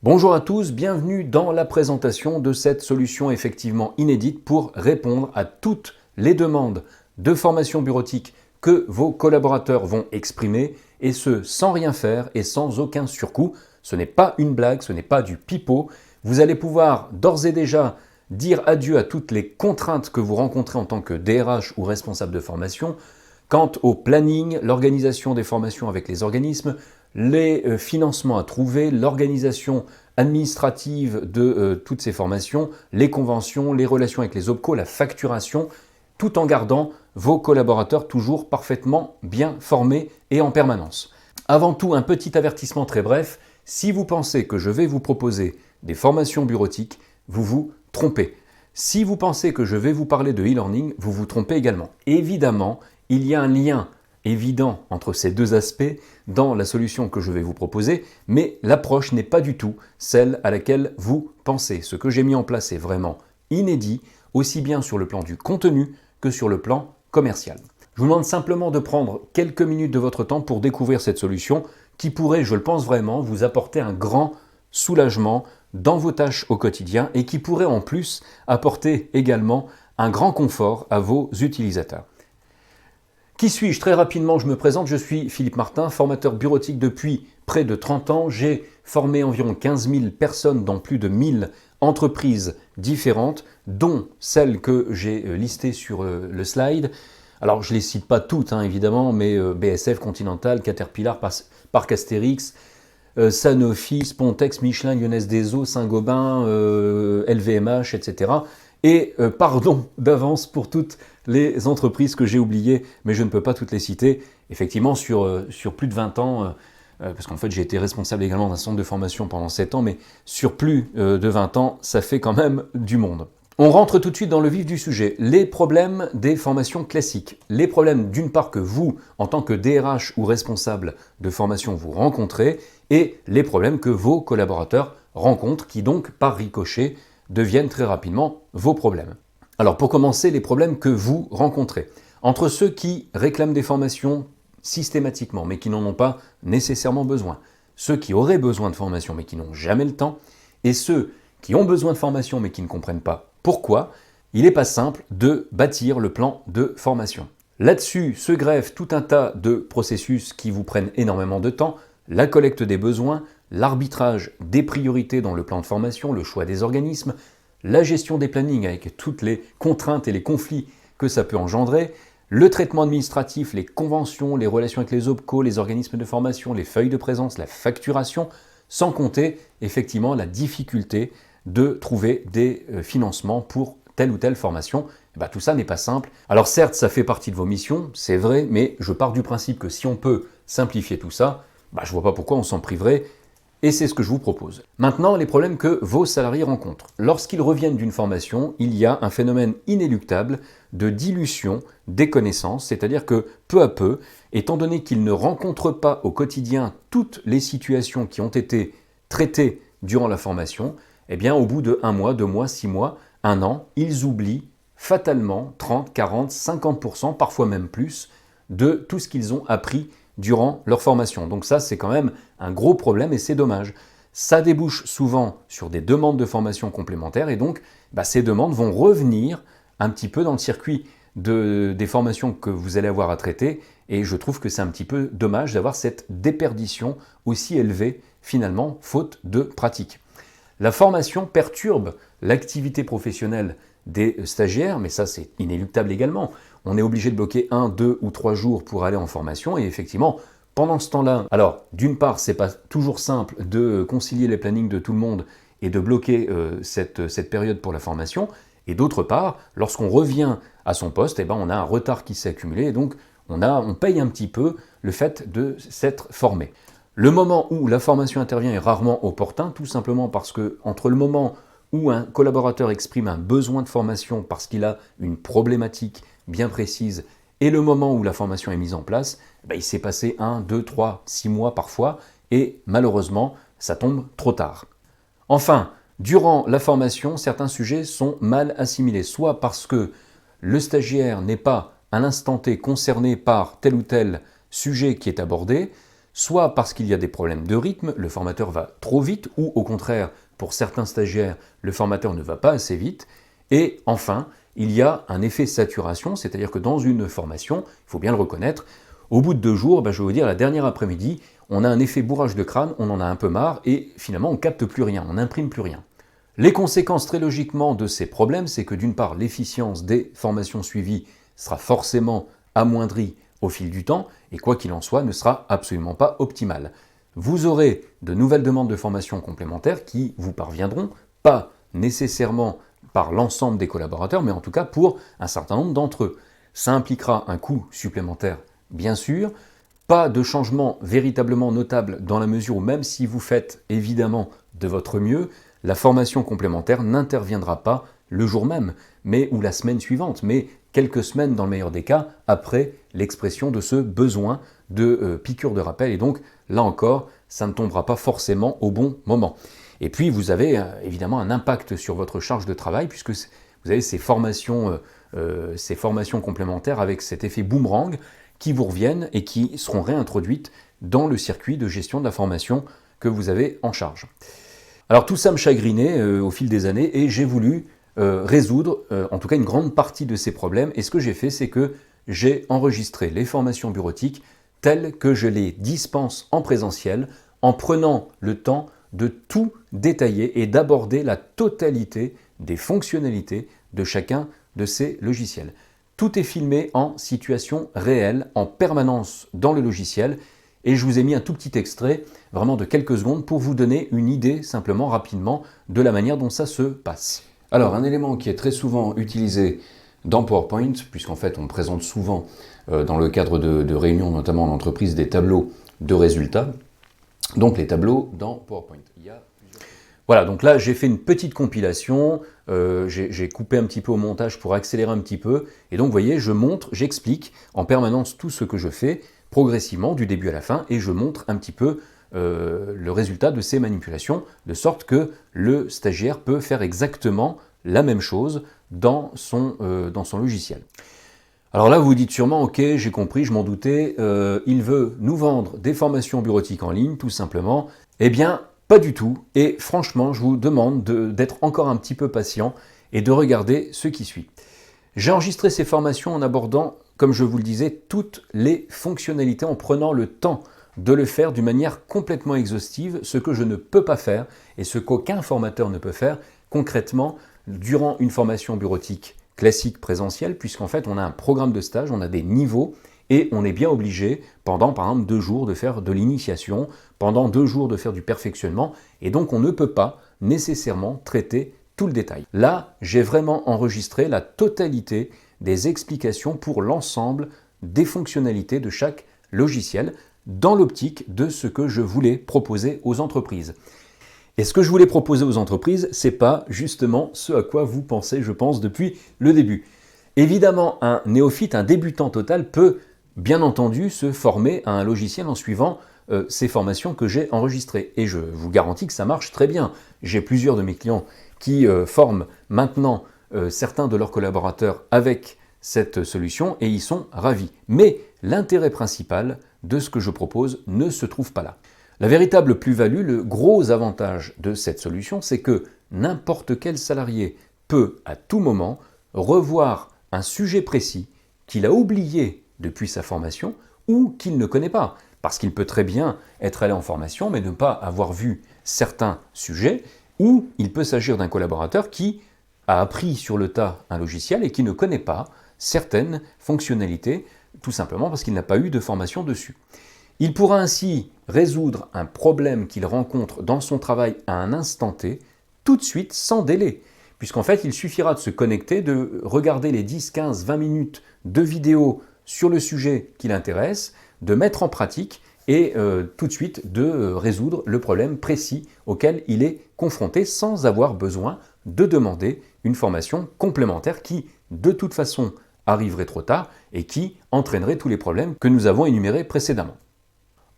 Bonjour à tous, bienvenue dans la présentation de cette solution effectivement inédite pour répondre à toutes les demandes de formation bureautique que vos collaborateurs vont exprimer, et ce sans rien faire et sans aucun surcoût. Ce n'est pas une blague, ce n'est pas du pipeau. Vous allez pouvoir d'ores et déjà dire adieu à toutes les contraintes que vous rencontrez en tant que DRH ou responsable de formation, quant au planning, l'organisation des formations avec les organismes, les financements à trouver, l'organisation administrative de toutes ces formations, les conventions, les relations avec les OPCO, la facturation, tout en gardant vos collaborateurs toujours parfaitement bien formés et en permanence. Avant tout, un petit avertissement très bref, si vous pensez que je vais vous proposer des formations bureautiques, vous vous trompez. Si vous pensez que je vais vous parler de e-learning, vous vous trompez également. Évidemment, il y a un lien évident entre ces deux aspects dans la solution que je vais vous proposer, mais l'approche n'est pas du tout celle à laquelle vous pensez. Ce que j'ai mis en place est vraiment inédit, aussi bien sur le plan du contenu que sur le plan commercial. Je vous demande simplement de prendre quelques minutes de votre temps pour découvrir cette solution qui pourrait, je le pense vraiment, vous apporter un grand soulagement dans vos tâches au quotidien et qui pourrait en plus apporter également un grand confort à vos utilisateurs. Qui suis-je? Très rapidement, je me présente, je suis Philippe Martin, formateur bureautique depuis près de 30 ans. J'ai formé environ 15 000 personnes dans plus de 1000 entreprises différentes, dont celles que j'ai listées sur le slide. Alors, je ne les cite pas toutes, évidemment, mais BSF, Continental, Caterpillar, Parc Astérix, Sanofi, Spontex, Michelin, Lyonnaise des Eaux, Saint-Gobain, LVMH, etc. Et pardon d'avance pour toutes les entreprises que j'ai oubliées, mais je ne peux pas toutes les citer. Effectivement, sur plus de 20 ans, parce qu'en fait j'ai été responsable également d'un centre de formation pendant 7 ans, mais sur plus de 20 ans, ça fait quand même du monde. On rentre tout de suite dans le vif du sujet. Les problèmes des formations classiques. Les problèmes d'une part que vous, en tant que DRH ou responsable de formation, vous rencontrez, et les problèmes que vos collaborateurs rencontrent, qui donc, par ricochet, deviennent très rapidement vos problèmes. Alors pour commencer, les problèmes que vous rencontrez. Entre ceux qui réclament des formations systématiquement mais qui n'en ont pas nécessairement besoin, ceux qui auraient besoin de formation mais qui n'ont jamais le temps, et ceux qui ont besoin de formation mais qui ne comprennent pas pourquoi, il n'est pas simple de bâtir le plan de formation. Là-dessus se greffe tout un tas de processus qui vous prennent énormément de temps, la collecte des besoins, l'arbitrage des priorités dans le plan de formation, le choix des organismes, la gestion des plannings avec toutes les contraintes et les conflits que ça peut engendrer, le traitement administratif, les conventions, les relations avec les OPCO, les organismes de formation, les feuilles de présence, la facturation, sans compter effectivement la difficulté de trouver des financements pour telle ou telle formation. Tout ça n'est pas simple. Alors certes, ça fait partie de vos missions, c'est vrai, mais je pars du principe que si on peut simplifier tout ça, je ne vois pas pourquoi on s'en priverait. Et c'est ce que je vous propose. Maintenant, les problèmes que vos salariés rencontrent. Lorsqu'ils reviennent d'une formation, il y a un phénomène inéluctable de dilution des connaissances, c'est-à-dire que peu à peu, étant donné qu'ils ne rencontrent pas au quotidien toutes les situations qui ont été traitées durant la formation, au bout de 1 mois, 2 mois, 6 mois, 1 an, ils oublient fatalement 30, 40, 50%, parfois même plus, de tout ce qu'ils ont appris durant leur formation. Donc ça, c'est quand même un gros problème et c'est dommage. Ça débouche souvent sur des demandes de formation complémentaires et donc ces demandes vont revenir un petit peu dans le circuit des formations que vous allez avoir à traiter, et je trouve que c'est un petit peu dommage d'avoir cette déperdition aussi élevée finalement, faute de pratique. La formation perturbe l'activité professionnelle des stagiaires, mais ça c'est inéluctable également. On est obligé de bloquer 1, 2 ou 3 jours pour aller en formation, et effectivement, pendant ce temps-là, alors d'une part, c'est pas toujours simple de concilier les plannings de tout le monde et de bloquer cette période pour la formation, et d'autre part, lorsqu'on revient à son poste, on a un retard qui s'est accumulé, et donc on paye un petit peu le fait de s'être formé. Le moment où la formation intervient est rarement opportun, tout simplement parce que entre le moment où un collaborateur exprime un besoin de formation parce qu'il a une problématique bien précise et le moment où la formation est mise en place, il s'est passé 1, 2, 3, 6 mois parfois, et malheureusement, ça tombe trop tard. Enfin, durant la formation, certains sujets sont mal assimilés, soit parce que le stagiaire n'est pas à l'instant T concerné par tel ou tel sujet qui est abordé, soit parce qu'il y a des problèmes de rythme, le formateur va trop vite, ou au contraire, pour certains stagiaires, le formateur ne va pas assez vite. Et enfin, il y a un effet saturation, c'est-à-dire que dans une formation, il faut bien le reconnaître, au bout de 2 jours, je vais vous dire, la dernière après-midi, on a un effet bourrage de crâne, on en a un peu marre, et finalement on capte plus rien, on n'imprime plus rien. Les conséquences très logiquement de ces problèmes, c'est que d'une part, l'efficience des formations suivies sera forcément amoindrie au fil du temps, et quoi qu'il en soit, ne sera absolument pas optimale. Vous aurez de nouvelles demandes de formation complémentaires qui vous parviendront, pas nécessairement par l'ensemble des collaborateurs, mais en tout cas pour un certain nombre d'entre eux. Ça impliquera un coût supplémentaire, bien sûr, pas de changement véritablement notable dans la mesure où même si vous faites évidemment de votre mieux, la formation complémentaire n'interviendra pas le jour même, mais ou la semaine suivante, mais quelques semaines dans le meilleur des cas après l'expression de ce besoin de piqûre de rappel. Et donc là encore, ça ne tombera pas forcément au bon moment. Et puis vous avez évidemment un impact sur votre charge de travail puisque vous avez ces formations complémentaires avec cet effet boomerang qui vous reviennent et qui seront réintroduites dans le circuit de gestion de la formation que vous avez en charge. Alors tout ça me chagrinait au fil des années et j'ai voulu résoudre en tout cas une grande partie de ces problèmes. Et ce que j'ai fait, c'est que j'ai enregistré les formations bureautiques telles que je les dispense en présentiel en prenant le temps de tout détailler et d'aborder la totalité des fonctionnalités de chacun de ces logiciels. Tout est filmé en situation réelle, en permanence dans le logiciel. Et je vous ai mis un tout petit extrait, vraiment de quelques secondes, pour vous donner une idée, simplement, rapidement, de la manière dont ça se passe. Alors, un élément qui est très souvent utilisé dans PowerPoint, puisqu'en fait, on présente souvent, dans le cadre de réunions, notamment en entreprise, des tableaux de résultats. Donc, les tableaux dans PowerPoint. Voilà, donc là, j'ai fait une petite compilation, j'ai coupé un petit peu au montage pour accélérer un petit peu. Et donc, vous voyez, je montre, j'explique en permanence tout ce que je fais, progressivement, du début à la fin, et je montre un petit peu le résultat de ces manipulations, de sorte que le stagiaire peut faire exactement la même chose dans son logiciel. Alors là, vous vous dites sûrement, ok, j'ai compris, je m'en doutais, il veut nous vendre des formations bureautiques en ligne, tout simplement. Eh bien, pas du tout, et franchement, je vous demande d'être encore un petit peu patient et de regarder ce qui suit. J'ai enregistré ces formations en abordant, comme je vous le disais, toutes les fonctionnalités en prenant le temps de le faire d'une manière complètement exhaustive, ce que je ne peux pas faire et ce qu'aucun formateur ne peut faire concrètement durant une formation bureautique classique présentielle, puisqu'en fait on a un programme de stage, on a des niveaux et on est bien obligé pendant par exemple 2 jours de faire de l'initiation, pendant 2 jours de faire du perfectionnement et donc on ne peut pas nécessairement traiter tout le détail. Là, j'ai vraiment enregistré la totalité des explications pour l'ensemble des fonctionnalités de chaque logiciel dans l'optique de ce que je voulais proposer aux entreprises. Et ce que je voulais proposer aux entreprises, c'est pas justement ce à quoi vous pensez, je pense, depuis le début. Évidemment, un néophyte, un débutant total peut bien entendu se former à un logiciel en suivant ces formations que j'ai enregistrées. Et je vous garantis que ça marche très bien. J'ai plusieurs de mes clients qui forment maintenant certains de leurs collaborateurs avec cette solution et ils sont ravis. Mais l'intérêt principal de ce que je propose ne se trouve pas là. La véritable plus-value, le gros avantage de cette solution, c'est que n'importe quel salarié peut à tout moment revoir un sujet précis qu'il a oublié depuis sa formation ou qu'il ne connaît pas. Parce qu'il peut très bien être allé en formation mais ne pas avoir vu certains sujets, ou il peut s'agir d'un collaborateur qui a appris sur le tas un logiciel et qui ne connaît pas certaines fonctionnalités, tout simplement parce qu'il n'a pas eu de formation dessus. Il pourra ainsi résoudre un problème qu'il rencontre dans son travail à un instant T, tout de suite, sans délai. Puisqu'en fait, il suffira de se connecter, de regarder les 10, 15, 20 minutes de vidéo sur le sujet qui l'intéresse, de mettre en pratique et tout de suite de résoudre le problème précis auquel il est confronté sans avoir besoin de demander une formation complémentaire qui, de toute façon, arriverait trop tard et qui entraînerait tous les problèmes que nous avons énumérés précédemment.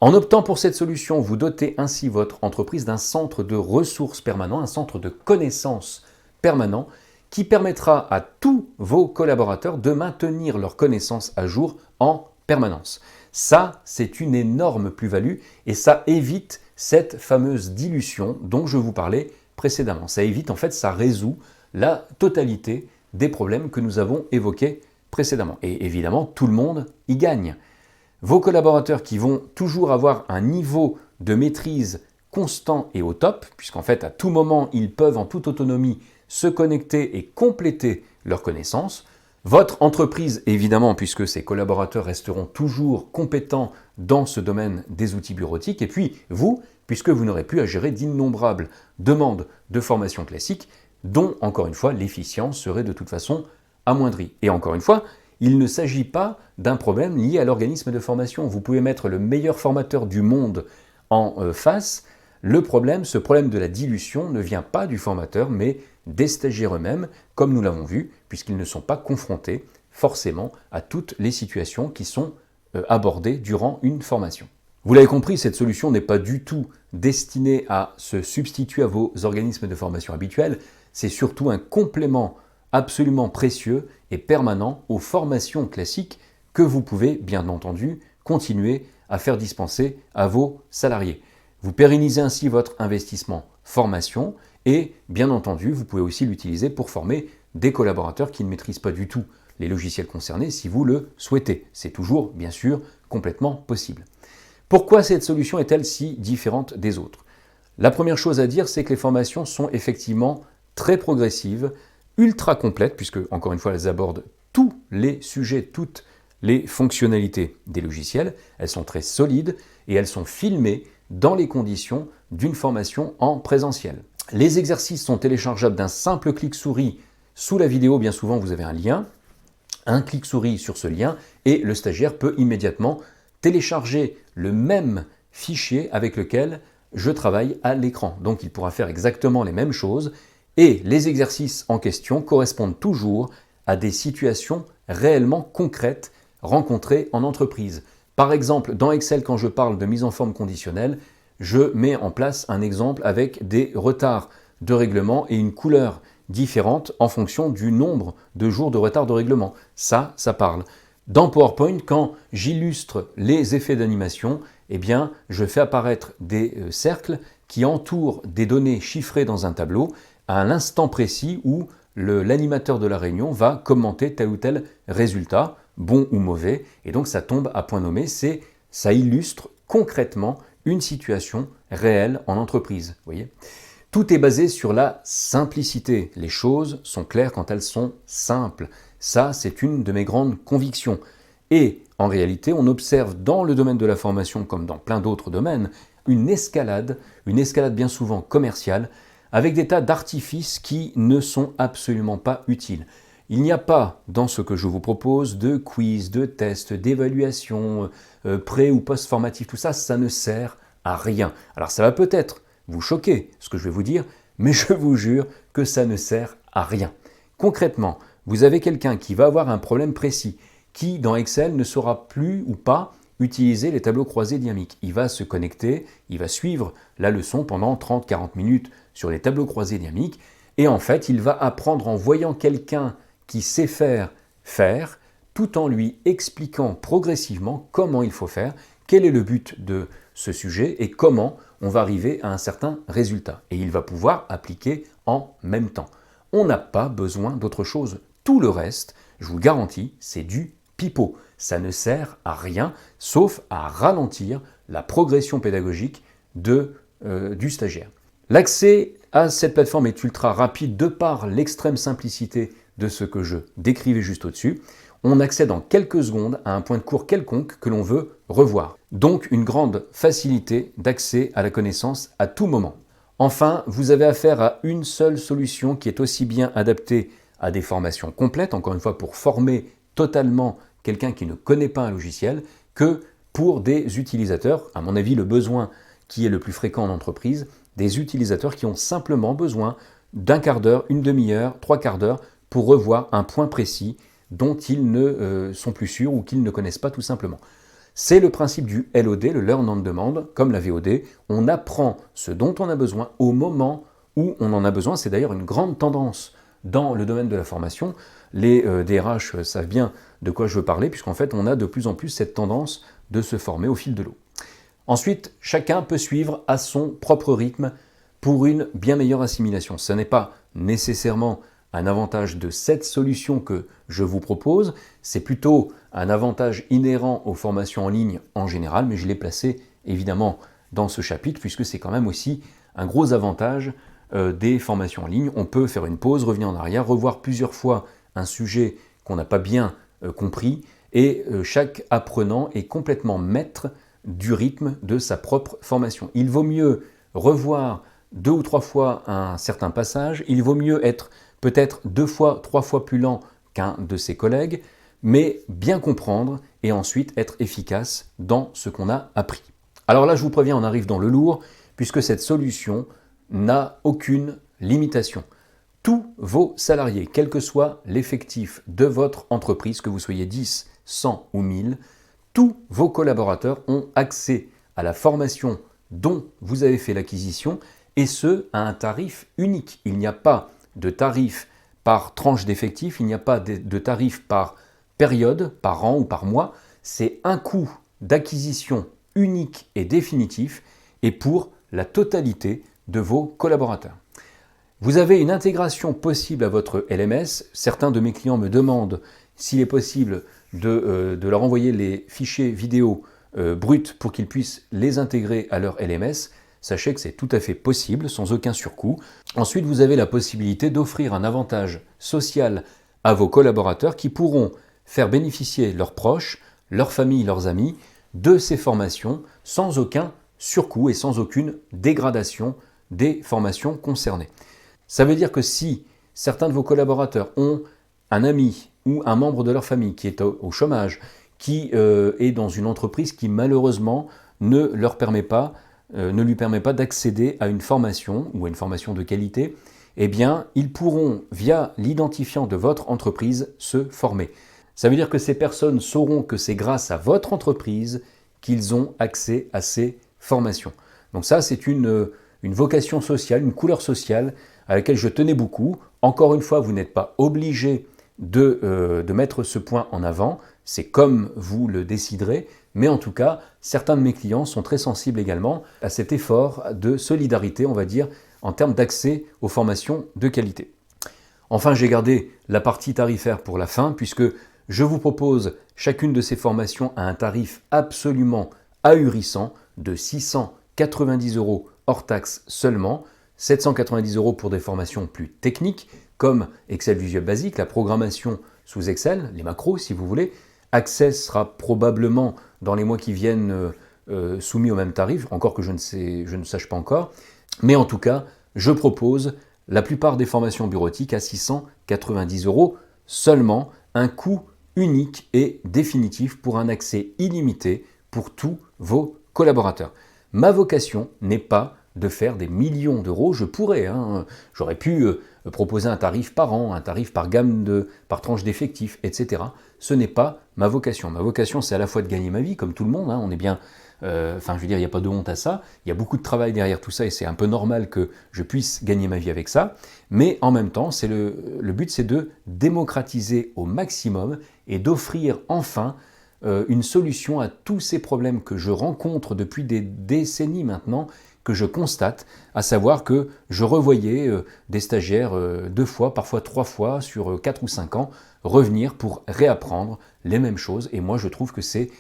En optant pour cette solution, vous dotez ainsi votre entreprise d'un centre de ressources permanent, un centre de connaissances permanent qui permettra à tous vos collaborateurs de maintenir leurs connaissances à jour en permanence. Ça, c'est une énorme plus-value et ça évite cette fameuse dilution dont je vous parlais précédemment. Ça évite, en fait, ça résout la totalité des problèmes que nous avons évoqués précédemment. Et évidemment, tout le monde y gagne. Vos collaborateurs qui vont toujours avoir un niveau de maîtrise constant et au top, puisqu'en fait, à tout moment, ils peuvent en toute autonomie se connecter et compléter leurs connaissances. Votre entreprise, évidemment, puisque ces collaborateurs resteront toujours compétents dans ce domaine des outils bureautiques. Et puis, vous, puisque vous n'aurez plus à gérer d'innombrables demandes de formation classique, dont, encore une fois, l'efficience serait de toute façon amoindrie. Et encore une fois, il ne s'agit pas d'un problème lié à l'organisme de formation. Vous pouvez mettre le meilleur formateur du monde en face. Ce problème de la dilution ne vient pas du formateur, mais des stagiaires eux-mêmes, comme nous l'avons vu, puisqu'ils ne sont pas confrontés forcément à toutes les situations qui sont abordées durant une formation. Vous l'avez compris, cette solution n'est pas du tout destinée à se substituer à vos organismes de formation habituels, c'est surtout un complément absolument précieux et permanent aux formations classiques que vous pouvez, bien entendu, continuer à faire dispenser à vos salariés. Vous pérennisez ainsi votre investissement formation et, bien entendu, vous pouvez aussi l'utiliser pour former des collaborateurs qui ne maîtrisent pas du tout les logiciels concernés si vous le souhaitez. C'est toujours, bien sûr, complètement possible. Pourquoi cette solution est-elle si différente des autres? La première chose à dire, c'est que les formations sont effectivement très progressives, ultra complètes, puisque, encore une fois, elles abordent tous les sujets, toutes les fonctionnalités des logiciels. Elles sont très solides et elles sont filmées dans les conditions d'une formation en présentiel. Les exercices sont téléchargeables d'un simple clic souris. Sous la vidéo, bien souvent, vous avez un lien, un clic souris sur ce lien et le stagiaire peut immédiatement télécharger le même fichier avec lequel je travaille à l'écran. Donc il pourra faire exactement les mêmes choses et les exercices en question correspondent toujours à des situations réellement concrètes rencontrées en entreprise. Par exemple, dans Excel, quand je parle de mise en forme conditionnelle, je mets en place un exemple avec des retards de règlement et une couleur différente en fonction du nombre de jours de retard de règlement. Ça parle. Dans PowerPoint, quand j'illustre les effets d'animation, eh bien, je fais apparaître des cercles qui entourent des données chiffrées dans un tableau à l'instant précis où l'animateur de la réunion va commenter tel ou tel résultat, bon ou mauvais, et donc ça tombe à point nommé, ça illustre concrètement une situation réelle en entreprise. Voyez ? Tout est basé sur la simplicité. Les choses sont claires quand elles sont simples. Ça, c'est une de mes grandes convictions. Et en réalité, on observe dans le domaine de la formation, comme dans plein d'autres domaines, une escalade bien souvent commerciale, avec des tas d'artifices qui ne sont absolument pas utiles. Il n'y a pas, dans ce que je vous propose, de quiz, de tests, d'évaluation, pré- ou post-formatif, tout ça, ça ne sert à rien. Alors ça va peut-être vous choquer, ce que je vais vous dire, mais je vous jure que ça ne sert à rien. Concrètement, vous avez quelqu'un qui va avoir un problème précis, qui dans Excel ne saura plus ou pas utiliser les tableaux croisés dynamiques. Il va se connecter, il va suivre la leçon pendant 30-40 minutes sur les tableaux croisés dynamiques, et en fait, il va apprendre en voyant quelqu'un qui sait faire, tout en lui expliquant progressivement comment il faut faire, quel est le but de ce sujet et comment on va arriver à un certain résultat. Et il va pouvoir appliquer en même temps. On n'a pas besoin d'autre chose. Tout le reste, je vous le garantis, c'est du pipeau. Ça ne sert à rien, sauf à ralentir la progression pédagogique du stagiaire. L'accès à cette plateforme est ultra rapide de par l'extrême simplicité de ce que je décrivais juste au-dessus. On accède en quelques secondes à un point de cours quelconque que l'on veut revoir. Donc une grande facilité d'accès à la connaissance à tout moment. Enfin, vous avez affaire à une seule solution qui est aussi bien adaptée à des formations complètes, encore une fois pour former totalement quelqu'un qui ne connaît pas un logiciel, que pour des utilisateurs, à mon avis le besoin qui est le plus fréquent en entreprise, des utilisateurs qui ont simplement besoin d'un quart d'heure, une demi-heure, trois quarts d'heure pour revoir un point précis dont ils ne sont plus sûrs ou qu'ils ne connaissent pas tout simplement. C'est le principe du LOD, le Learn on Demand, comme la VOD. On apprend ce dont on a besoin au moment où on en a besoin. C'est d'ailleurs une grande tendance dans le domaine de la formation. Les DRH savent bien de quoi je veux parler, puisqu'en fait, on a de plus en plus cette tendance de se former au fil de l'eau. Ensuite, chacun peut suivre à son propre rythme pour une bien meilleure assimilation. Ce n'est pas nécessairement un avantage de cette solution que je vous propose, c'est plutôt un avantage inhérent aux formations en ligne en général, mais je l'ai placé évidemment dans ce chapitre, puisque c'est quand même aussi un gros avantage des formations en ligne. On peut faire une pause, revenir en arrière, revoir plusieurs fois un sujet qu'on n'a pas bien compris, et chaque apprenant est complètement maître du rythme de sa propre formation. Il vaut mieux revoir 2 ou 3 fois un certain passage, il vaut mieux être peut-être 2 fois, 3 fois plus lent qu'un de ses collègues, mais bien comprendre et ensuite être efficace dans ce qu'on a appris. Alors là, je vous préviens, on arrive dans le lourd, puisque cette solution n'a aucune limitation. Tous vos salariés, quel que soit l'effectif de votre entreprise, que vous soyez 10, 100 ou 1000, tous vos collaborateurs ont accès à la formation dont vous avez fait l'acquisition, et ce, à un tarif unique. Il n'y a pas de tarif par tranche d'effectif, il n'y a pas de tarif par période, par an ou par mois. C'est un coût d'acquisition unique et définitif, et pour la totalité de vos collaborateurs. Vous avez une intégration possible à votre LMS. Certains de mes clients me demandent s'il est possible de leur envoyer les fichiers vidéo bruts pour qu'ils puissent les intégrer à leur LMS. Sachez que c'est tout à fait possible, sans aucun surcoût. Ensuite, vous avez la possibilité d'offrir un avantage social à vos collaborateurs qui pourront faire bénéficier leurs proches, leurs familles, leurs amis de ces formations sans aucun surcoût et sans aucune dégradation des formations concernées. Ça veut dire que si certains de vos collaborateurs ont un ami ou un membre de leur famille qui est au chômage, qui est dans une entreprise qui malheureusement ne lui permet pas d'accéder à une formation ou à une formation de qualité, eh bien, ils pourront, via l'identifiant de votre entreprise, se former. Ça veut dire que ces personnes sauront que c'est grâce à votre entreprise qu'ils ont accès à ces formations. Donc ça, c'est une vocation sociale, une couleur sociale à laquelle je tenais beaucoup. Encore une fois, vous n'êtes pas obligé de mettre ce point en avant, c'est comme vous le déciderez, mais en tout cas, certains de mes clients sont très sensibles également à cet effort de solidarité, on va dire, en termes d'accès aux formations de qualité. Enfin, j'ai gardé la partie tarifaire pour la fin, puisque je vous propose chacune de ces formations à un tarif absolument ahurissant de 690 € hors taxe seulement, 790 € pour des formations plus techniques, comme Excel Visual Basic, la programmation sous Excel, les macros si vous voulez. Access sera probablement dans les mois qui viennent soumis au même tarif, encore que je ne sache pas encore. Mais en tout cas, je propose la plupart des formations bureautiques à 690 € seulement, un coût unique et définitif pour un accès illimité pour tous vos collaborateurs. Ma vocation n'est pas de faire des millions d'euros, je pourrais, j'aurais pu proposer un tarif par an, un tarif par par tranche d'effectifs, etc. Ce n'est pas ma vocation. Ma vocation, c'est à la fois de gagner ma vie, comme tout le monde, on est bien, je veux dire, il n'y a pas de honte à ça, il y a beaucoup de travail derrière tout ça, et c'est un peu normal que je puisse gagner ma vie avec ça, mais en même temps, le but, c'est de démocratiser au maximum et d'offrir enfin une solution à tous ces problèmes que je rencontre depuis des décennies maintenant, que je constate, à savoir que je revoyais des stagiaires 2 fois, parfois 3 fois sur 4 ou 5 ans, revenir pour réapprendre les mêmes choses. Et moi, je trouve que c'est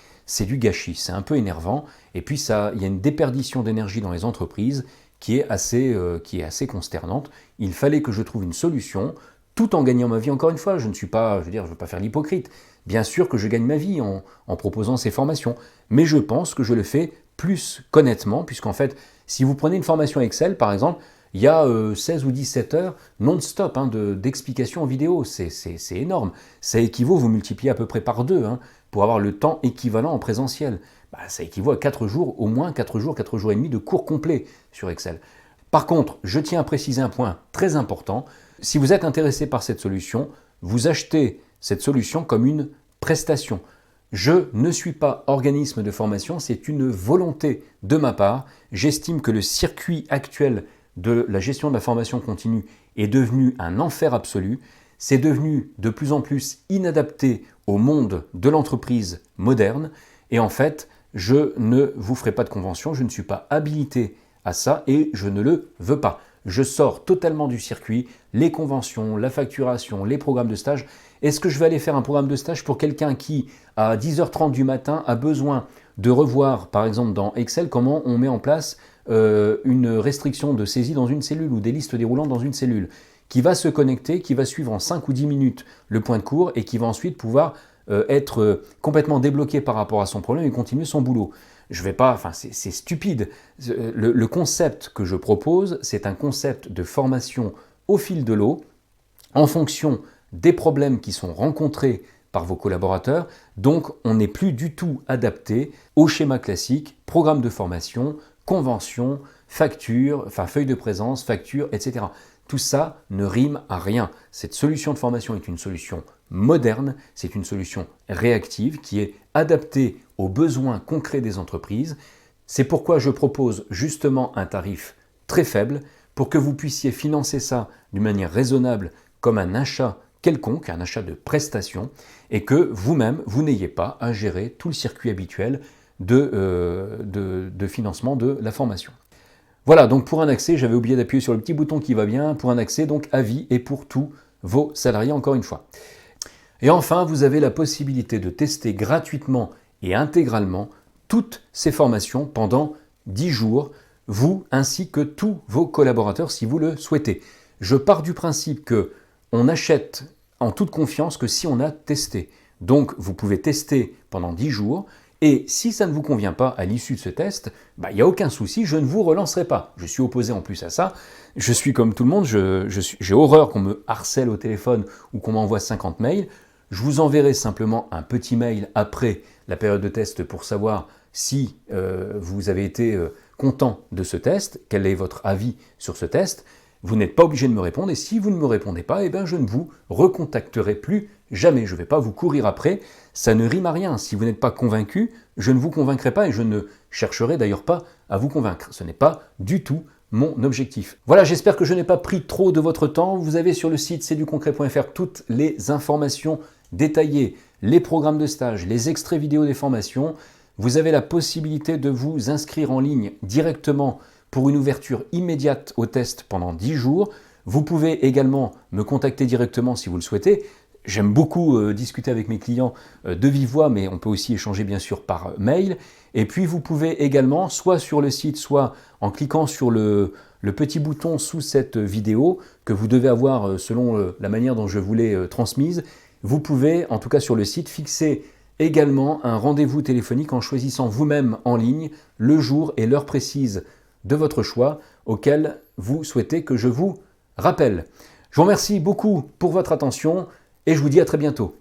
du gâchis, c'est un peu énervant. Et puis, il y a une déperdition d'énergie dans les entreprises qui est assez consternante. Il fallait que je trouve une solution, tout en gagnant ma vie. Encore une fois, je ne veux pas faire l'hypocrite. Bien sûr que je gagne ma vie en proposant ces formations, mais je pense que je le fais plus qu'honnêtement, puisqu'en fait, si vous prenez une formation Excel, par exemple, il y a 16 ou 17 heures non-stop d'explications en vidéo. C'est énorme. Ça équivaut, vous multipliez à peu près par 2 pour avoir le temps équivalent en présentiel. Ça équivaut à 4 jours, au moins 4 jours et demi de cours complets sur Excel. Par contre, je tiens à préciser un point très important. Si vous êtes intéressé par cette solution, vous achetez cette solution comme une prestation. Je ne suis pas organisme de formation, c'est une volonté de ma part. J'estime que le circuit actuel de la gestion de la formation continue est devenu un enfer absolu. C'est devenu de plus en plus inadapté au monde de l'entreprise moderne. Et en fait, je ne vous ferai pas de convention, je ne suis pas habilité à ça et je ne le veux pas. Je sors totalement du circuit, les conventions, la facturation, les programmes de stage. Est-ce que je vais aller faire un programme de stage pour quelqu'un qui, à 10h30 du matin, a besoin de revoir, par exemple dans Excel, comment on met en place une restriction de saisie dans une cellule ou des listes déroulantes dans une cellule, qui va se connecter, qui va suivre en 5 ou 10 minutes le point de cours et qui va ensuite pouvoir être complètement débloqué par rapport à son problème et continuer son boulot. Je vais pas, enfin c'est stupide. Le concept que je propose, c'est un concept de formation au fil de l'eau, en fonction des problèmes qui sont rencontrés par vos collaborateurs. Donc on n'est plus du tout adapté au schéma classique, programme de formation, convention, facture, enfin feuille de présence, facture, etc. Tout ça ne rime à rien. Cette solution de formation est une solution moderne, c'est une solution réactive qui est adaptée aux besoins concrets des entreprises. C'est pourquoi je propose justement un tarif très faible pour que vous puissiez financer ça d'une manière raisonnable comme un achat quelconque, un achat de prestations, et que vous-même, vous n'ayez pas à gérer tout le circuit habituel de financement de la formation. Voilà, donc pour un accès, j'avais oublié d'appuyer sur le petit bouton qui va bien, pour un accès donc à vie et pour tous vos salariés encore une fois. Et enfin, vous avez la possibilité de tester gratuitement et intégralement toutes ces formations pendant 10 jours, vous ainsi que tous vos collaborateurs si vous le souhaitez. Je pars du principe que on achète en toute confiance que si on a testé. Donc vous pouvez tester pendant 10 jours. Et si ça ne vous convient pas à l'issue de ce test, il n'y a aucun souci, je ne vous relancerai pas. Je suis opposé en plus à ça. Je suis comme tout le monde, j'ai horreur qu'on me harcèle au téléphone ou qu'on m'envoie 50 mails. Je vous enverrai simplement un petit mail après la période de test pour savoir si vous avez été content de ce test, quel est votre avis sur ce test. Vous n'êtes pas obligé de me répondre et si vous ne me répondez pas, je ne vous recontacterai plus jamais. Je ne vais pas vous courir après, ça ne rime à rien. Si vous n'êtes pas convaincu, je ne vous convaincrai pas et je ne chercherai d'ailleurs pas à vous convaincre. Ce n'est pas du tout mon objectif. Voilà, j'espère que je n'ai pas pris trop de votre temps. Vous avez sur le site cduconcret.fr toutes les informations détaillées, les programmes de stage, les extraits vidéo des formations. Vous avez la possibilité de vous inscrire en ligne directement pour une ouverture immédiate au test pendant 10 jours. Vous pouvez également me contacter directement si vous le souhaitez. J'aime beaucoup discuter avec mes clients de vive voix, mais on peut aussi échanger bien sûr par mail. Et puis vous pouvez également, soit sur le site, soit en cliquant sur le petit bouton sous cette vidéo que vous devez avoir selon la manière dont je vous l'ai transmise, vous pouvez, en tout cas sur le site, fixer également un rendez-vous téléphonique en choisissant vous-même en ligne le jour et l'heure précise de votre choix auquel vous souhaitez que je vous rappelle. Je vous remercie beaucoup pour votre attention et je vous dis à très bientôt.